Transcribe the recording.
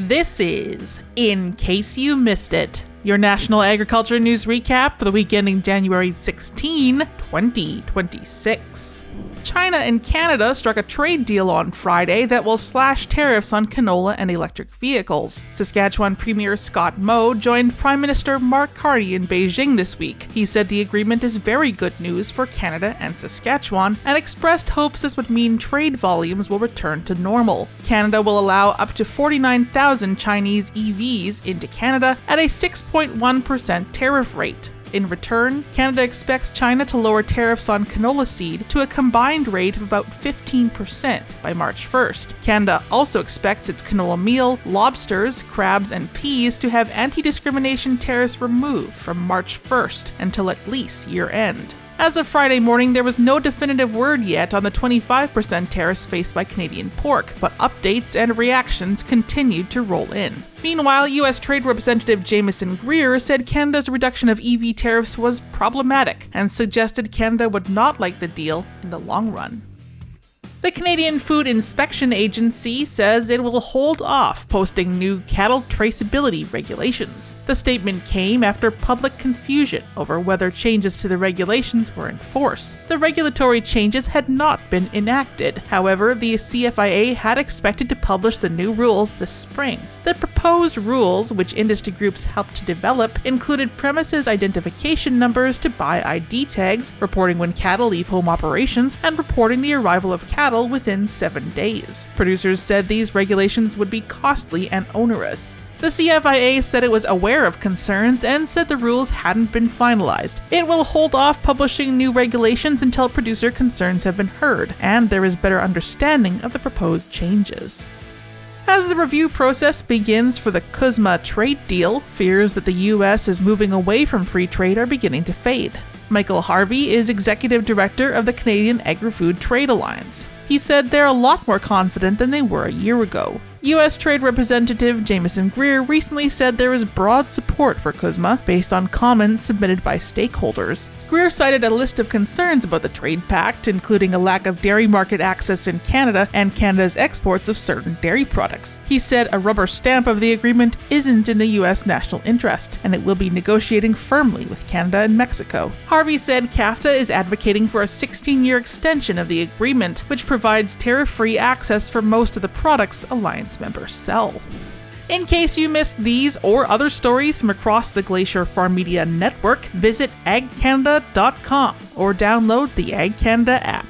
This is In Case You Missed It, your national agriculture news recap for the week ending January 16, 2026. China and Canada struck a trade deal on Friday that will slash tariffs on canola and electric vehicles. Saskatchewan Premier Scott Moe joined Prime Minister Mark Carney in Beijing this week. He said the agreement is very good news for Canada and Saskatchewan and expressed hopes this would mean trade volumes will return to normal. Canada will allow up to 49,000 Chinese EVs into Canada at a 6.1% tariff rate. In return, Canada expects China to lower tariffs on canola seed to a combined rate of about 15% by March 1st. Canada also expects its canola meal, lobsters, crabs, and peas to have anti-discrimination tariffs removed from March 1st until at least year-end. As of Friday morning, there was no definitive word yet on the 25% tariffs faced by Canadian pork, but updates and reactions continued to roll in. Meanwhile, U.S. Trade Representative Jamieson Greer said Canada's reduction of EV tariffs was problematic and suggested Canada would not like the deal in the long run. The Canadian Food Inspection Agency says it will hold off posting new cattle traceability regulations. The statement came after public confusion over whether changes to the regulations were in force. The regulatory changes had not been enacted. However, the CFIA had expected to publish the new rules this spring. The proposed rules, which industry groups helped to develop, included premises identification numbers to buy ID tags, reporting when cattle leave home operations, and reporting the arrival of cattle within 7 days. Producers said these regulations would be costly and onerous. The CFIA said it was aware of concerns and said the rules hadn't been finalized. It will hold off publishing new regulations until producer concerns have been heard and there is better understanding of the proposed changes. As the review process begins for the CUSMA trade deal, fears that the U.S. is moving away from free trade are beginning to fade. Michael Harvey is Executive Director of the Canadian Agri-Food Trade Alliance. He said they're a lot more confident than they were a year ago. U.S. Trade Representative Jamieson Greer recently said there is broad support for CUSMA based on comments submitted by stakeholders. Greer cited a list of concerns about the trade pact, including a lack of dairy market access in Canada and Canada's exports of certain dairy products. He said a rubber stamp of the agreement isn't in the U.S. national interest, and it will be negotiating firmly with Canada and Mexico. Harvey said CAFTA is advocating for a 16-year extension of the agreement, which provides tariff-free access for most of the products Alliance members sell. In case you missed these or other stories from across the Glacier Farm Media network, visit AgCanada.com or download the AgCanada app.